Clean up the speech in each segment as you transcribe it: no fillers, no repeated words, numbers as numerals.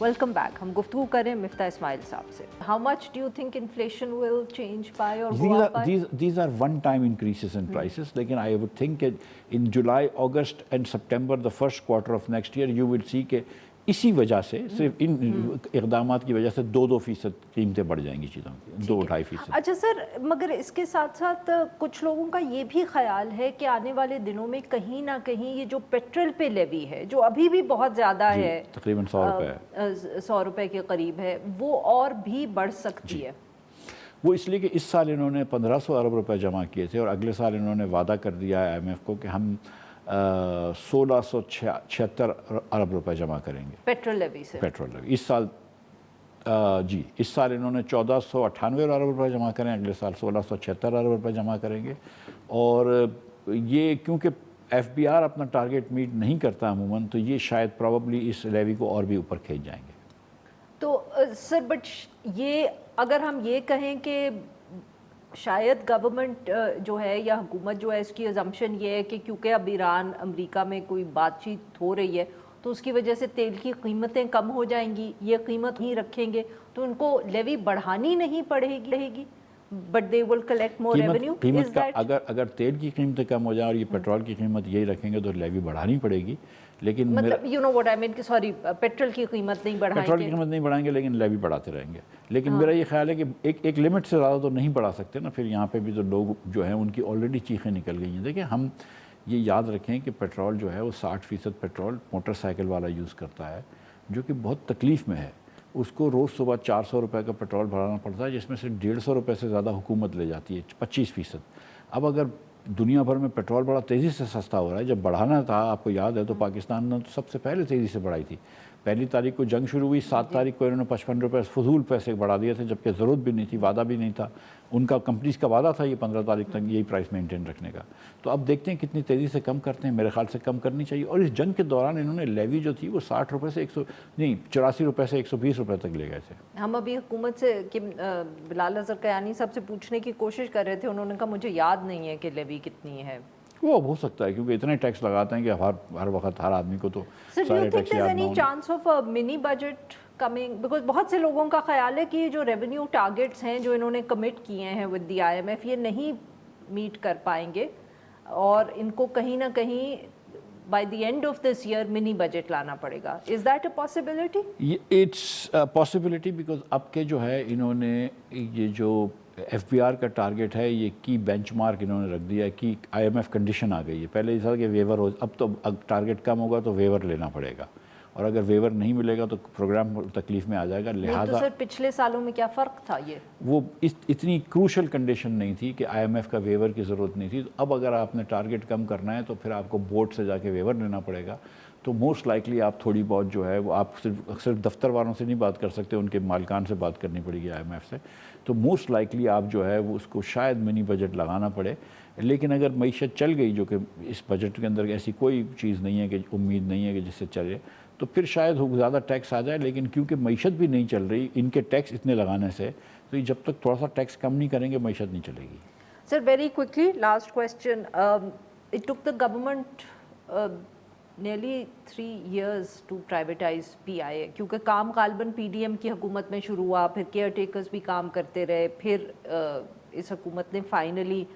Welcome back. हम गुफ्तगू करें मिफ्ता इस्माइल साहब से। How much do you think inflation will change bye और go up by? These are one-time increases in prices. लेकिन I would think that in July, August and September, the first quarter of next year, you will see कि इसी वजह से सिर्फ इन इक़दामात की वजह से 2-2% कीमतें बढ़ जाएंगी चीज़ों की, 2-2.5%। अच्छा सर, मगर इसके साथ साथ कुछ लोगों का ये भी ख्याल है कि आने वाले दिनों में कहीं ना कहीं ये जो पेट्रोल पे लेवी है, जो अभी भी बहुत ज़्यादा है, तकरीबन 100 रुपये के करीब है, वो और भी बढ़ सकती है। वो इसलिए कि इस साल इन्होंने 1500 अरब रुपए जमा किए थे और अगले साल इन्होंने वादा कर दिया है IMF को कि हम 1676 अरब रुपए जमा करेंगे पेट्रोल लेवी से। पेट्रोल लेवी इस साल इस साल इन्होंने 1498 अरब रुपए जमा करें, अगले साल 1676 अरब रुपए जमा करेंगे। और ये क्योंकि FBR अपना टारगेट मीट नहीं करता अमूमन, तो ये शायद प्रॉबली इस लेवी को और भी ऊपर खींच जाएंगे। तो सर बट ये अगर हम ये कहें कि शायद गवर्नमेंट जो है या हुकूमत जो है, इसकी अजम्पशन ये है कि क्योंकि अब ईरान अमेरिका में कोई बातचीत हो रही है तो उसकी वजह से तेल की कीमतें कम हो जाएंगी, ये कीमत ही रखेंगे तो उनको लेवी बढ़ानी नहीं पड़ेगी, but they will collect more revenue. कीमत का अगर तेल की कीमतें कम हो जाए और ये पेट्रोल की कीमत यही रखेंगे तो लेवी बढ़ानी पड़ेगी। लेकिन मतलब you know what I mean कि सॉरी, पेट्रोल की कीमत नहीं बढ़ाएंगे, पेट्रोल की कीमत नहीं बढ़ाएंगे लेकिन लेवी बढ़ाते रहेंगे। लेकिन मेरा ये ख्याल है कि एक लिमिट से ज़्यादा तो नहीं बढ़ा सकते ना, फिर यहाँ पे भी तो लोग जो हैं उनकी ऑलरेडी चीखें निकल गई हैं। देखिए, हम ये याद रखें कि पेट्रोल जो है वो 60% पेट्रोल मोटरसाइकिल वाला यूज़ करता है, जो कि बहुत तकलीफ़ में है। उसको रोज़ सुबह 400 रुपये का पेट्रोल भराना पड़ता है, जिसमें से 150 रुपये से ज़्यादा हुकूमत ले जाती है, 25%। अब अगर दुनिया भर में पेट्रोल बड़ा तेज़ी से सस्ता हो रहा है, जब बढ़ाना था आपको याद है तो पाकिस्तान ने तो सबसे पहले तेज़ी से बढ़ाई थी। 1 तारीख को जंग शुरू हुई, 7 तारीख को इन्होंने 55 रुपये फजूल पैसे बढ़ा दिए थे, जबकि ज़रूरत भी नहीं थी, वादा भी नहीं था उनका। कंपनीज़ का वादा था ये 15 तारीख तक यही प्राइस मेंटेन रखने का। तो अब देखते हैं कितनी तेज़ी से कम करते हैं। मेरे ख्याल से कम करनी चाहिए। और इस जंग के दौरान इन्होंने लेवी जो थी वो 60 रुपये से 84 रुपये से 120 रुपये तक ले गए थे। हम अभी हुकूमत से कि बिलाल अज़हर कयानी साहब से पूछने की कोशिश कर रहे थे, उन्होंने कहा मुझे याद नहीं है कि लेवी कितनी है। वो हो सकता है क्योंकि इतने टैक्स लगाते हैं कि हर वक्त हर आदमी को तो सारे टैक्स याद ना हो। Chance of a mini budget coming, because बहुत से लोगों का ख्याल है कि ये जो रेवेन्यू टारगेट्स हैं जो इन्होंने कमिट किए हैं विद द IMF, ये नहीं मीट कर पाएंगे और इनको कहीं ना कहीं by the end of this year mini budget लाना पड़ेगा। Is that a possibility? It's a possibility because अब के जो है इन्होंने ये जो FBR का टारगेट है, ये की बेंचमार्क इन्होंने रख दिया है कि IMF कंडीशन आ गई है। पहले इस कि वेवर हो, अब तो टारगेट कम होगा तो वेवर लेना पड़ेगा, और अगर वेवर नहीं मिलेगा तो प्रोग्राम तकलीफ में आ जाएगा। लिहाजा तो सर पिछले सालों में क्या फ़र्क था? ये वो इतनी क्रूशल कंडीशन नहीं थी कि IMF का वेवर की ज़रूरत नहीं थी। तो अब अगर आपने टारगेट कम करना है तो फिर आपको बोर्ड से जाके वेवर लेना पड़ेगा। तो मोस्ट लाइकली आप थोड़ी बहुत जो है वो आप सिर्फ दफ्तर वालों से नहीं बात कर सकते, उनके मालिकान से बात करनी पड़ेगी IMF से। तो मोस्ट लाइकली आप जो है वो उसको शायद मिनी बजट लगाना पड़े। लेकिन अगर मईशत चल गई, जो कि इस बजट के अंदर ऐसी कोई चीज़ नहीं है कि उम्मीद नहीं है कि जिससे चले, तो फिर शायद ज़्यादा टैक्स आ जाए। लेकिन क्योंकि मईशत भी नहीं चल रही, इनके टैक्स इतने लगाने से, तो ये जब तक थोड़ा सा टैक्स कम नहीं करेंगे मईशत नहीं चलेगी। Sir very quickly last question, it took the government nearly 3 years to privatize PIA, क्योंकि काम गालबन PDM की हुकूमत में शुरू हुआ, फिर केयर टेकर्स भी काम करते रहे, फिर इस हुकूमत ने फाइनली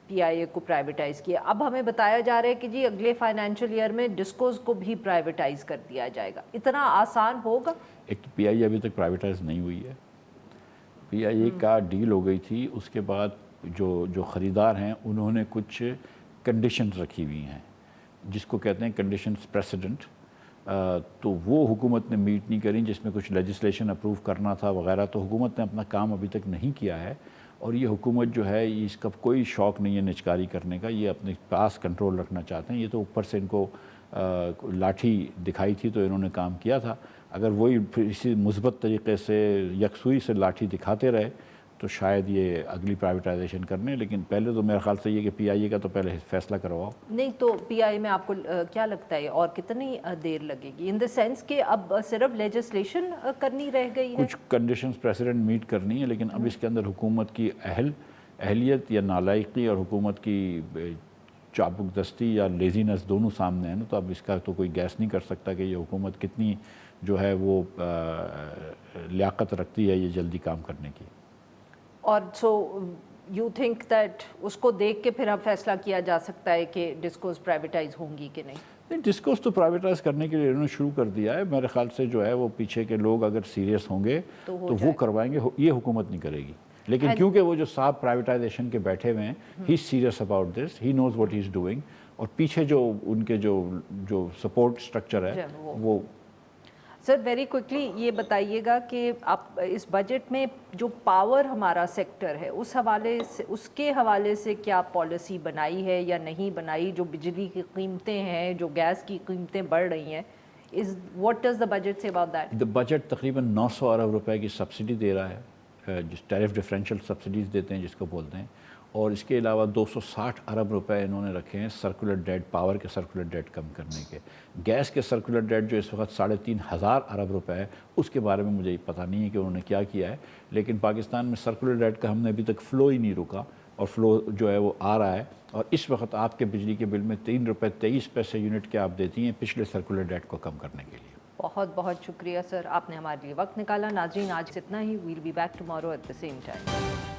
PIA को प्राइवेटाइज़ किया। अब हमें बताया जा रहा है कि जी अगले फाइनेंशियल ईयर में डिस्कोज को भी प्राइवेटाइज़ कर दिया जाएगा। इतना आसान होगा? एक तो PIA अभी तक प्राइवेटाइज नहीं हुई है। PIA का डील हो गई थी, उसके बाद जो ख़रीदार हैं उन्होंने कुछ कंडीशंस रखी हुई हैं जिसको कहते हैं कंडीशंस प्रेसिडेंट, तो वो हुकूमत ने मीट नहीं करी, जिसमें कुछ लेजिस्लेशन अप्रूव करना था वगैरह। तो हुकूमत ने अपना काम अभी तक नहीं किया है। और ये हुकूमत जो है इसका कोई शौक़ नहीं है निचकारी करने का, ये अपने पास कंट्रोल रखना चाहते हैं। ये तो ऊपर से इनको लाठी दिखाई थी तो इन्होंने काम किया था। अगर वही फिर इसी मुस्बत तरीक़े से यकसुई से लाठी दिखाते रहे तो शायद ये अगली प्राइवेटाइजेशन करने। लेकिन पहले तो मेरे ख्याल से ये कि PIA का तो पहले फैसला करवाओ। नहीं तो PIA में आपको क्या लगता है और कितनी देर लगेगी, इन द सेंस कि अब सिर्फ लेजिस्लेशन करनी रह गई है? कुछ कंडीशंस प्रेसिडेंट मीट करनी है, लेकिन अब इसके अंदर हुकूमत की अहलियत या नालायकी और हुकूमत की चाबुक दस्ती या लेजीनेस दोनों सामने है ना। तो अब इसका तो कोई गैस नहीं कर सकता कि ये हुकूमत कितनी جو ہے وہ لیاقت رکھتی ہے یہ جلدی کام کرنے کی. اور سو یو تھنک دیٹ اس کو دیکھ کے پھر اب فیصلہ کیا جا سکتا ہے کہ ڈسکوز پرائیویٹائز ہوں گی کہ نہیں؟ نہیں، ڈسکوز تو پرائیویٹائز کرنے کے لیے انہوں نے شروع کر دیا ہے. میرے خیال سے جو ہے وہ پیچھے کے لوگ اگر سیریس ہوں گے تو وہ کروائیں گے. یہ حکومت نہیں کرے گی، لیکن کیونکہ وہ جو صاحب پرائیویٹائزیشن کے بیٹھے ہوئے ہیں، he is serious about this, he knows what he is doing. اور پیچھے جو ان کے جو سپورٹ اسٹرکچر ہے وہ. سر ویری کوئکلی یہ بتائیے گا کہ آپ اس بجٹ میں جو پاور ہمارا سیکٹر ہے اس حوالے سے، اس کے حوالے سے کیا پالیسی بنائی ہے یا نہیں بنائی؟ جو بجلی کی قیمتیں ہیں، جو گیس کی قیمتیں بڑھ رہی ہیں، واٹ ڈز دا بجٹ سے اباؤٹ دیٹ؟ دا بجٹ تقریباً 900 ارب روپے کی سبسڈی دے رہا ہے، جس ٹیرف ڈفرینشیل سبسڈیز دیتے ہیں جس کو بولتے ہیں. اور اس کے علاوہ 260 ارب روپے انہوں نے رکھے ہیں سرکولر ڈیٹ، پاور کے سرکولر ڈیٹ کم کرنے کے. گیس کے سرکولر ڈیٹ جو اس وقت 3500 ارب روپے ہے، اس کے بارے میں مجھے پتہ نہیں ہے کہ انہوں نے کیا کیا ہے. لیکن پاکستان میں سرکولر ڈیٹ کا ہم نے ابھی تک فلو ہی نہیں رکا، اور فلو جو ہے وہ آ رہا ہے. اور اس وقت آپ کے بجلی کے بل میں 3 روپے 23 پیسے یونٹ کے آپ دیتی ہیں پچھلے سرکولر ڈیٹ کو کم کرنے کے لیے. بہت بہت شکریہ سر، آپ نے ہمارے لیے وقت نکالا. ناظرین آج اتنا ہی. We'll be back tomorrow at the same time.